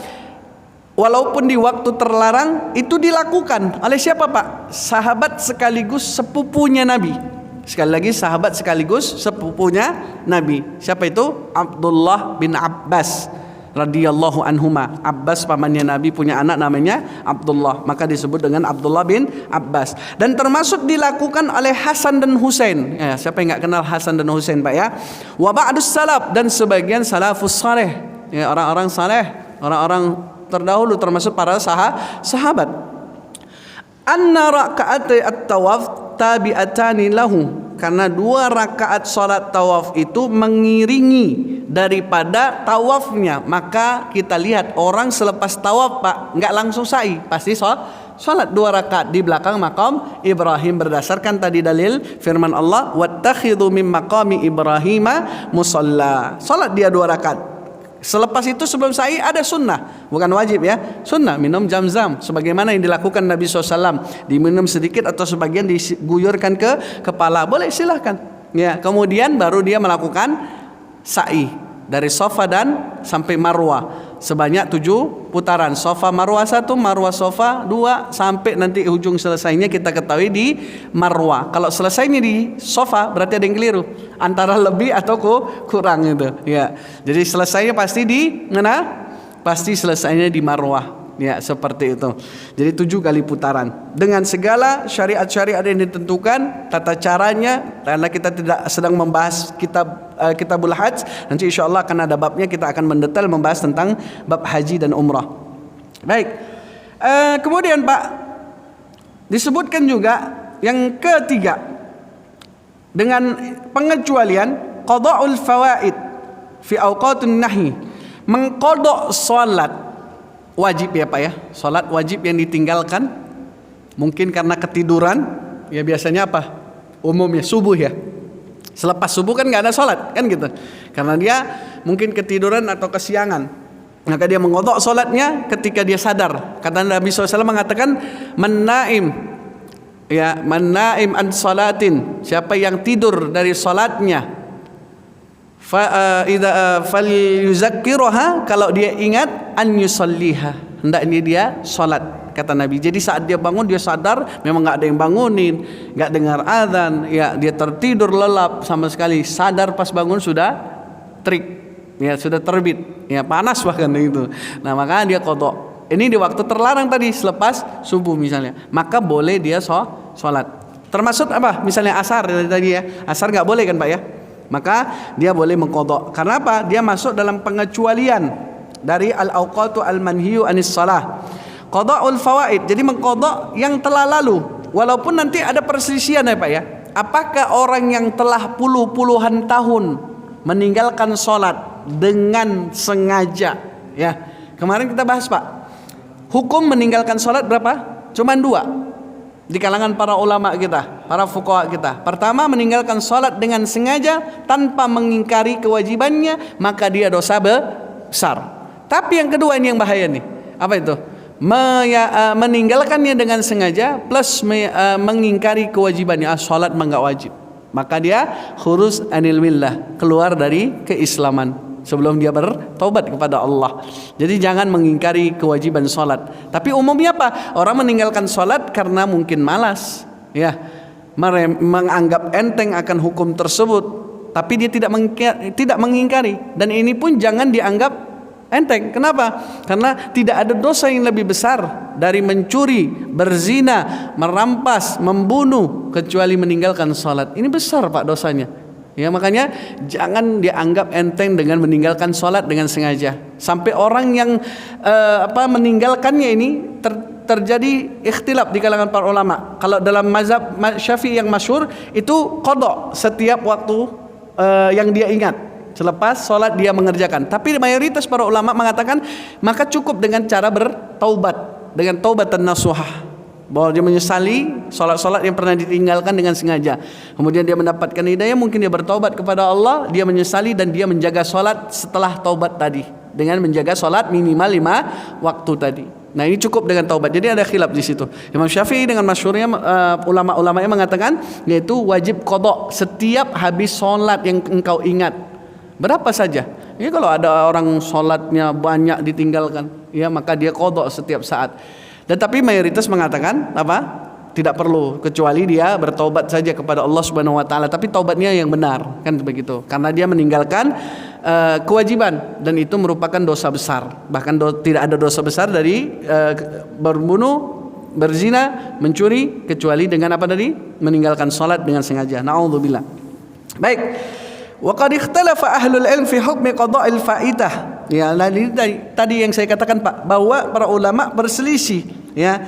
walaupun di waktu terlarang, itu dilakukan oleh siapa Pak? Sahabat sekaligus sepupunya Nabi. Sekali lagi, sahabat sekaligus sepupunya Nabi. Siapa itu? Abdullah bin Abbas radhiyallahu anhuma. Abbas pamannya Nabi punya anak namanya Abdullah, maka disebut dengan Abdullah bin Abbas. Dan termasuk dilakukan oleh Hasan dan Husain. Ya, siapa yang nggak kenal Hasan dan Husain Pak ya? Wa ba'dus salaf, dan sebagian salafus saleh, ya, orang-orang saleh, orang-orang terdahulu termasuk para sahabat. Anna rakaat at-tawaf tabi'atani lahu, karena 2 rakaat salat tawaf itu mengiringi daripada tawafnya. Maka kita lihat orang selepas tawaf Pak, nggak langsung sa'i, pasti salat 2 rakaat di belakang makam Ibrahim, berdasarkan tadi dalil firman Allah, wattakhidhu min maqami Ibrahima musalla. Salat dia 2 rakaat. Selepas itu sebelum sa'i ada sunnah, bukan wajib ya, sunnah minum zam-zam sebagaimana yang dilakukan Nabi SAW, diminum sedikit atau sebagian diguyurkan ke kepala, boleh silahkan ya. Kemudian baru dia melakukan sa'i dari Safa dan sampai Marwah sebanyak 7 putaran. Safa Marwah 1, Marwah Safa 2, sampai nanti ujung selesainya kita ketahui di Marwah. Kalau selesainya di Safa berarti ada yang keliru, antara lebih atau kurang itu ya. Jadi selesainya pasti di mana? Pasti selesainya di Marwah. Ya, seperti itu. Jadi 7 kali putaran dengan segala syariat-syariat yang ditentukan, tata caranya. Karena kita tidak sedang membahas kitabul hajj, nanti insyaallah akan ada babnya, kita akan mendetail membahas tentang bab haji dan umrah. Baik, kemudian Pak, disebutkan juga yang ketiga dengan pengecualian qada'ul fawaid fi awqatun nahi, mengqada salat wajib ya Pak ya, salat wajib yang ditinggalkan Mungkin karena ketiduran, ya biasanya apa? Umumnya subuh ya. Selepas subuh kan nggak ada sholat kan gitu. Karena dia mungkin ketiduran atau kesiangan, maka dia mengodok sholatnya ketika dia sadar. Kata Nabi SAW mengatakan, "Man-naim an sholatin." Siapa yang tidur dari sholatnya, falyuzakkiruha, kalau dia ingat, an yusalliha, hendaknya dia sholat. Kata Nabi. Jadi saat dia bangun dia sadar memang nggak ada yang bangunin, nggak dengar azan, ya dia tertidur lelap sama sekali. Sadar pas bangun sudah terik, ya sudah terbit, ya panas bahkan itu. Nah maka dia qadha. Ini di waktu terlarang tadi selepas subuh misalnya, maka boleh dia sholat. Termasuk apa? Misalnya asar tadi ya, asar nggak boleh kan Pak ya? Maka dia boleh mengqadha. Karena apa? Dia masuk dalam pengecualian dari al-awqatu al-manhiyu anis shalah. Qada'ul fawaid, jadi mengqadha yang telah lalu. Walaupun nanti ada perselisihan ya Pak ya. Apakah orang yang telah puluhan tahun meninggalkan sholat dengan sengaja, ya. Kemarin kita bahas Pak, hukum meninggalkan sholat berapa? Cuman 2 di kalangan para ulama kita, para fuqaha kita. Pertama, meninggalkan sholat dengan sengaja tanpa mengingkari kewajibannya, maka dia dosa besar. Tapi yang kedua ini yang bahaya nih. Apa itu? Meninggalkannya dengan sengaja plus mengingkari kewajibannya. Sholat enggak wajib, maka dia khuruz anil millah, keluar dari keislaman sebelum dia bertaubat kepada Allah. Jadi jangan mengingkari kewajiban sholat. Tapi umumnya apa? Orang meninggalkan sholat karena mungkin malas, ya, menganggap enteng akan hukum tersebut, tapi dia tidak mengingkari. Dan ini pun jangan dianggap enteng. Kenapa? Karena tidak ada dosa yang lebih besar dari mencuri, berzina, merampas, membunuh kecuali meninggalkan sholat. Ini besar Pak dosanya. Ya makanya jangan dianggap enteng dengan meninggalkan sholat dengan sengaja. Sampai orang yang meninggalkannya ini terjadi ikhtilaf di kalangan para ulama. Kalau dalam mazhab Syafi'i yang masyhur itu qadha setiap waktu yang dia ingat. Selepas sholat dia mengerjakan. Tapi mayoritas para ulama mengatakan maka cukup dengan cara bertaubat, dengan taubatan nasuhah, bahwa dia menyesali sholat-sholat yang pernah ditinggalkan dengan sengaja. Kemudian dia mendapatkan hidayah, mungkin dia bertaubat kepada Allah, dia menyesali dan dia menjaga sholat setelah taubat tadi dengan menjaga sholat minimal 5 waktu tadi. Nah ini cukup dengan taubat. Jadi ada khilaf di situ. Imam Syafi'i dengan masyhurnya ulama-ulama yang mengatakan yaitu wajib qadha setiap habis sholat yang engkau ingat. Berapa saja. Ini kalau ada orang sholatnya banyak ditinggalkan, ya maka dia qadha setiap saat. Tetapi mayoritas mengatakan apa? Tidak perlu, kecuali dia bertaubat saja kepada Allah Subhanahu wa taala, tapi taubatnya yang benar, kan begitu. Karena dia meninggalkan kewajiban dan itu merupakan dosa besar. Bahkan tidak ada dosa besar dari berbunuh, berzina, mencuri kecuali dengan apa tadi? Meninggalkan salat dengan sengaja. Na'udzubillah. Baik. Wa qad ikhtalafa ahlul ilm fi hukmi qada'il fa'idah. Ya, tadi yang saya katakan Pak, bahwa para ulama berselisih ya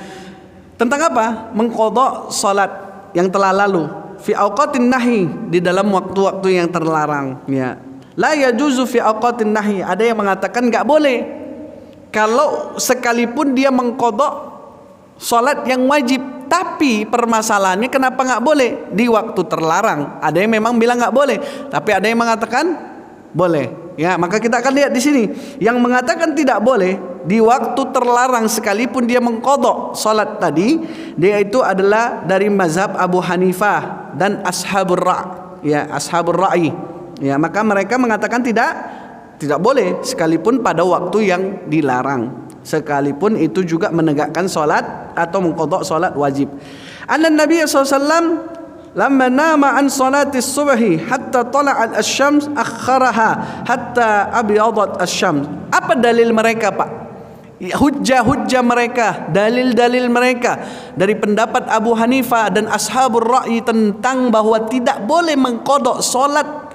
tentang apa? Mengqadha salat yang telah lalu fi awqatin nahi, di dalam waktu-waktu yang terlarang ya. La yajuzu fi awqatin nahi. Ada yang mengatakan enggak boleh kalau sekalipun dia mengqadha salat yang wajib. Tapi permasalahannya kenapa nggak boleh di waktu terlarang? Ada yang memang bilang nggak boleh, tapi ada yang mengatakan boleh. Ya, maka kita akan lihat di sini. Yang mengatakan tidak boleh di waktu terlarang sekalipun dia mengqadha salat tadi, dia itu adalah dari mazhab Abu Hanifah dan ashabur ra'i. Ya, maka mereka mengatakan tidak boleh sekalipun pada waktu yang dilarang. Sekalipun itu juga menegakkan salat atau mengqadha salat wajib. Anna Nabi sallallahu alaihi wasallam lamma nama an salati subhi hatta tala'at asy-syams akharaha hatta abyadat asy-syams. Apa dalil mereka, Pak? Hujjah-hujjah mereka, dalil-dalil mereka dari pendapat Abu Hanifah dan ashabur ra'i tentang bahwa tidak boleh mengqadha salat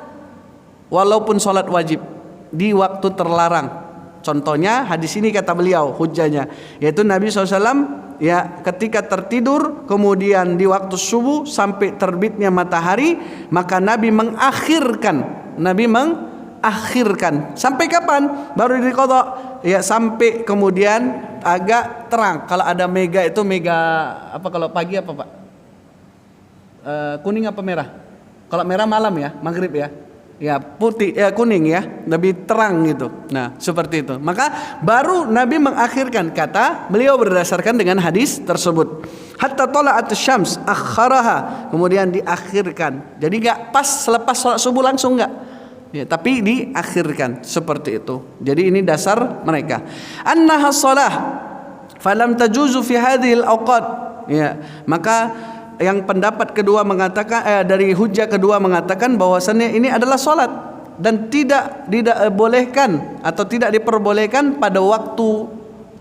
walaupun salat wajib di waktu terlarang. Contohnya hadis ini kata beliau hujjahnya, yaitu Nabi SAW ya ketika tertidur kemudian di waktu subuh sampai terbitnya matahari, maka Nabi mengakhirkan sampai kapan? Baru diqadha ya sampai kemudian agak terang. Kalau ada mega itu mega apa, kalau pagi apa Pak? Kuning apa merah? Kalau merah malam ya, maghrib ya. Ya putih, ya kuning ya, lebih terang gitu. Nah seperti itu. Maka baru Nabi mengakhirkan, kata beliau berdasarkan dengan hadis tersebut. Hatta tala'at syams akharaha, kemudian diakhirkan. Jadi nggak pas selepas sholat subuh langsung nggak. Ya, tapi diakhirkan seperti itu. Jadi ini dasar mereka. Annaha shalah falam tajuzu fi hadhil awqat. Ya, maka yang pendapat kedua mengatakan dari hujjah kedua mengatakan bahwasannya ini adalah salat dan tidak dibolehkan atau tidak diperbolehkan pada waktu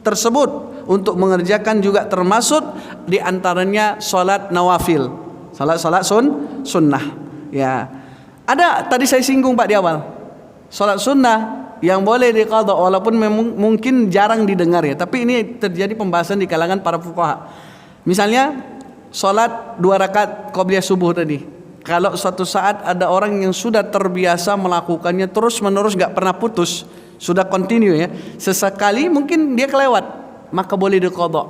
tersebut. Untuk mengerjakan juga termasuk diantaranya salat nawafil, salat sunnah. Ya, ada tadi saya singgung Pak di awal, salat sunnah yang boleh diqadha walaupun mungkin jarang didengar ya, tapi ini terjadi pembahasan di kalangan para fuqaha. Misalnya salat 2 rakaat qabliyah subuh tadi, kalau suatu saat ada orang yang sudah terbiasa melakukannya terus menerus nggak pernah putus, sudah continue ya, sesekali mungkin dia kelewat, maka boleh diqadha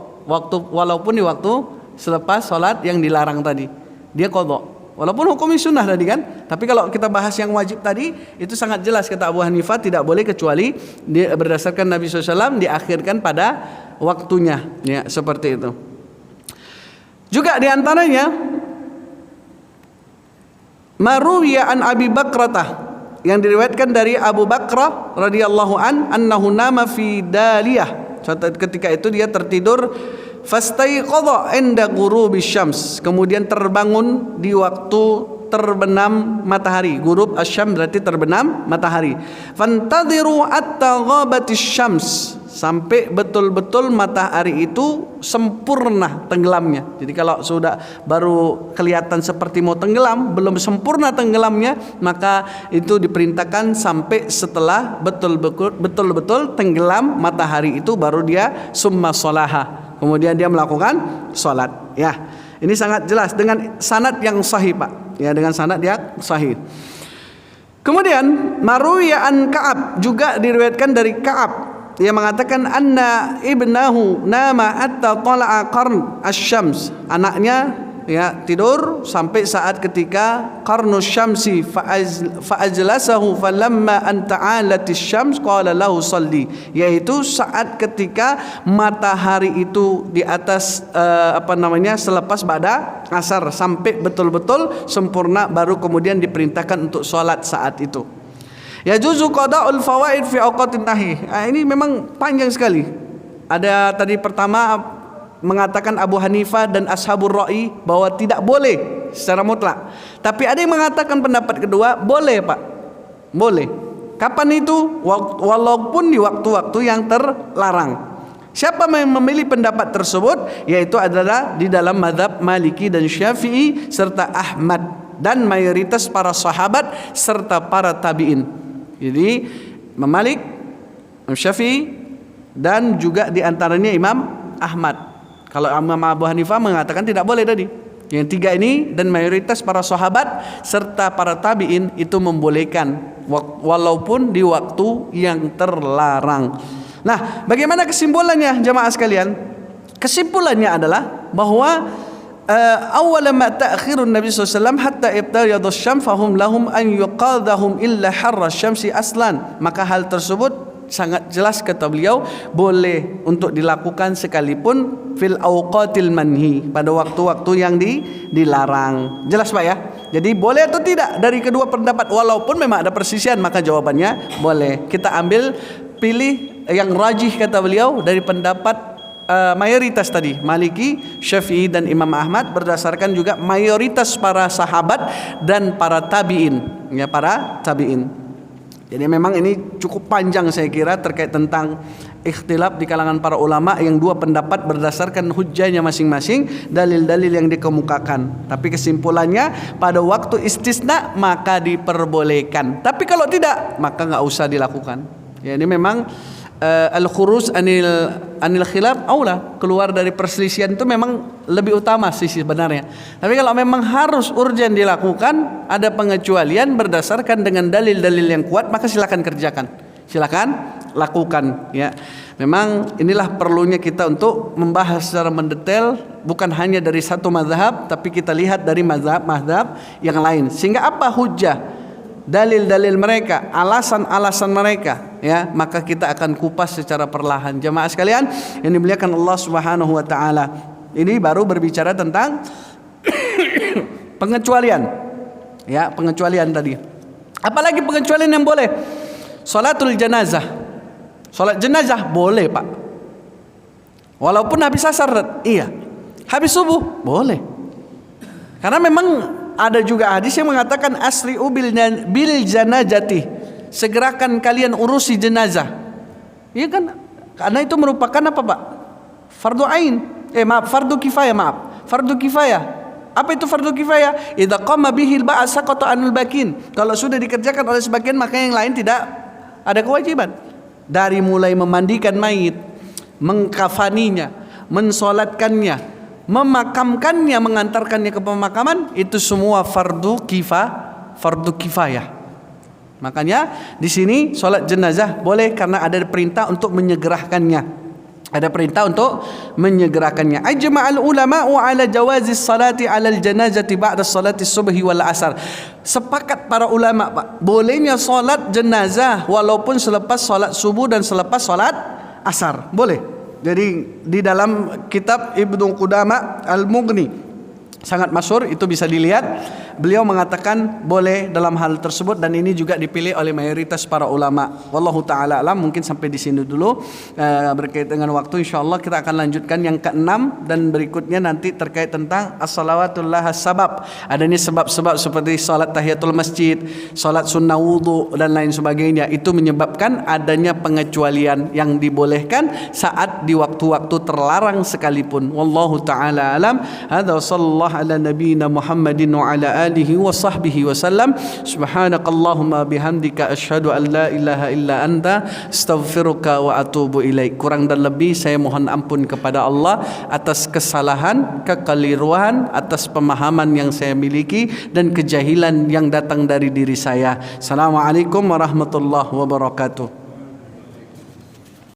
walaupun di waktu selepas salat yang dilarang tadi dia qadha, walaupun hukumnya sunnah tadi kan. Tapi kalau kita bahas yang wajib tadi, itu sangat jelas kata Abu Hanifah tidak boleh kecuali berdasarkan Nabi SAW diakhirkan pada waktunya ya, seperti itu. Juga diantaranya maruwiya an Abi Bakrah, yang diriwayatkan dari Abu Bakrah radhiyallahu annahu nama fi daliyah, ketika itu dia tertidur, fastaiqadha inda ghurubi syams, kemudian terbangun di waktu terbenam matahari. Ghurub asyam berarti terbenam matahari. Fantadhiru atta ghabatis syams, sampai betul-betul matahari itu sempurna tenggelamnya. Jadi kalau sudah baru kelihatan seperti mau tenggelam, belum sempurna tenggelamnya, maka itu diperintahkan sampai setelah betul-betul tenggelam matahari itu baru dia summa sholaha, kemudian dia melakukan salat. Ya, ini sangat jelas dengan sanad yang sahih Pak. Ya, dengan sanad yang sahih. Kemudian maruwiya an Ka'ab, juga diriwayatkan dari Ka'ab, dia mengatakan anna ibnahu nama hatta tala'a qarn asy-syams, anaknya ya tidur sampai saat ketika qarnus syamsi fa'ajlasahu falamma an ta'alatis syams qala lahu salli, yaitu saat ketika matahari itu di atas selepas ba'da asar sampai betul-betul sempurna, baru kemudian diperintahkan untuk sholat saat itu. Ya juzu qada'ul fawaid fi awqatin nahi. Ini memang panjang sekali. Ada tadi pertama mengatakan Abu Hanifah dan ashabur ra'i bahwa tidak boleh secara mutlak. Tapi ada yang mengatakan pendapat kedua, boleh Pak. Boleh. Kapan itu? Walaupun di waktu-waktu yang terlarang. Siapa yang memilih pendapat tersebut? Yaitu adalah di dalam mazhab Maliki dan Syafi'i serta Ahmad dan mayoritas para sahabat serta para tabi'in. Jadi Imam Malik, Imam Syafi'i dan juga diantaranya Imam Ahmad. Kalau Imam Abu Hanifah mengatakan tidak boleh tadi. Yang tiga ini dan mayoritas para sahabat serta para tabi'in itu membolehkan walaupun di waktu yang terlarang. Nah, bagaimana kesimpulannya jamaah sekalian? Kesimpulannya adalah bahwa awal ma ta'khirun Nabi SAW hatta ibtayadus syam fahum lahum an yuqadhahum illa harra syamsi aslan. Maka hal tersebut sangat jelas kata beliau boleh untuk dilakukan sekalipun fil awqatil manhi, pada waktu-waktu yang dilarang. Jelas Pak ya? Jadi boleh atau tidak dari kedua pendapat, walaupun memang ada persisian, maka jawabannya boleh. Kita ambil pilih yang rajih kata beliau dari pendapat mayoritas tadi Maliki, Syafi'i dan Imam Ahmad, berdasarkan juga mayoritas para sahabat dan para tabi'in, ya para tabi'in. Jadi memang ini cukup panjang saya kira terkait tentang ikhtilaf di kalangan para ulama yang dua pendapat berdasarkan hujjahnya masing-masing, dalil-dalil yang dikemukakan. Tapi kesimpulannya pada waktu istisna maka diperbolehkan. Tapi kalau tidak maka nggak usah dilakukan. Ya, ini memang al-khuruj anil khilaf aula, keluar dari perselisihan itu memang lebih utama sih sebenarnya. Tapi kalau memang harus urgen dilakukan, ada pengecualian berdasarkan dengan dalil-dalil yang kuat, maka silakan kerjakan. Silakan lakukan ya. Memang inilah perlunya kita untuk membahas secara mendetail, bukan hanya dari satu mazhab, tapi kita lihat dari mazhab-mazhab yang lain. Sehingga apa hujjah, dalil-dalil mereka, alasan-alasan mereka ya, maka kita akan kupas secara perlahan. Jemaah sekalian yang dimuliakan Allah Subhanahu wa taala. Ini baru berbicara tentang pengecualian. Ya, pengecualian tadi. Apalagi pengecualian yang boleh? Salatul janazah. Salat jenazah boleh, Pak. Walaupun habis asar, iya. Habis subuh boleh. Karena memang ada juga hadis yang mengatakan asri'u bil janazati. Segerakan kalian urusi jenazah. Iya kan? Karena itu merupakan apa, Pak? Fardu ain. Fardu kifayah, maaf. Fardu kifayah. Apa itu fardu kifayah? Idza qama bihil ba'a saqata anil bakin. Kalau sudah dikerjakan oleh sebagian, maka yang lain tidak ada kewajiban. Dari mulai memandikan mayit, mengkafaninya, mensolatkannya, memakamkannya, mengantarkannya ke pemakaman, itu semua fardu kifayah. Makanya di sini solat jenazah boleh karena ada perintah untuk menyegerakannya. Ada perintah untuk menyegerakannya. Ajma'al ulama'u ala jawazi salati ala janazati ba'da salati subhi wal asar. Sepakat para ulama, Pak, bolehnya salat jenazah walaupun selepas salat subuh dan selepas salat asar. Boleh. Jadi di dalam kitab Ibnu Qudamah Al-Mughni sangat masyhur, itu bisa dilihat. Beliau mengatakan boleh dalam hal tersebut, dan ini juga dipilih oleh mayoritas para ulama. Wallahu taala alam. Mungkin sampai di sini dulu berkaitan dengan waktu. Insyaallah kita akan lanjutkan yang ke-6 dan berikutnya nanti terkait tentang as-salawatul laha sabab. Adanya sebab-sebab seperti salat tahiyatul masjid, salat sunnah wudu dan lain sebagainya. Itu menyebabkan adanya pengecualian yang dibolehkan saat di waktu-waktu terlarang sekalipun. Wallahu taala alam. Hadza sallallahu ala nabiyyina Muhammadin wa ala alihi wa sahbihi wasallam. Subhanakallahumma bihamdika asyhadu an la ilaha illa anta astaghfiruka wa atubu ilaik. Kurang dan lebih saya mohon ampun kepada Allah atas kesalahan, kekeliruan, atas pemahaman yang saya miliki dan kejahilan yang datang dari diri saya. Assalamualaikum warahmatullahi wabarakatuh.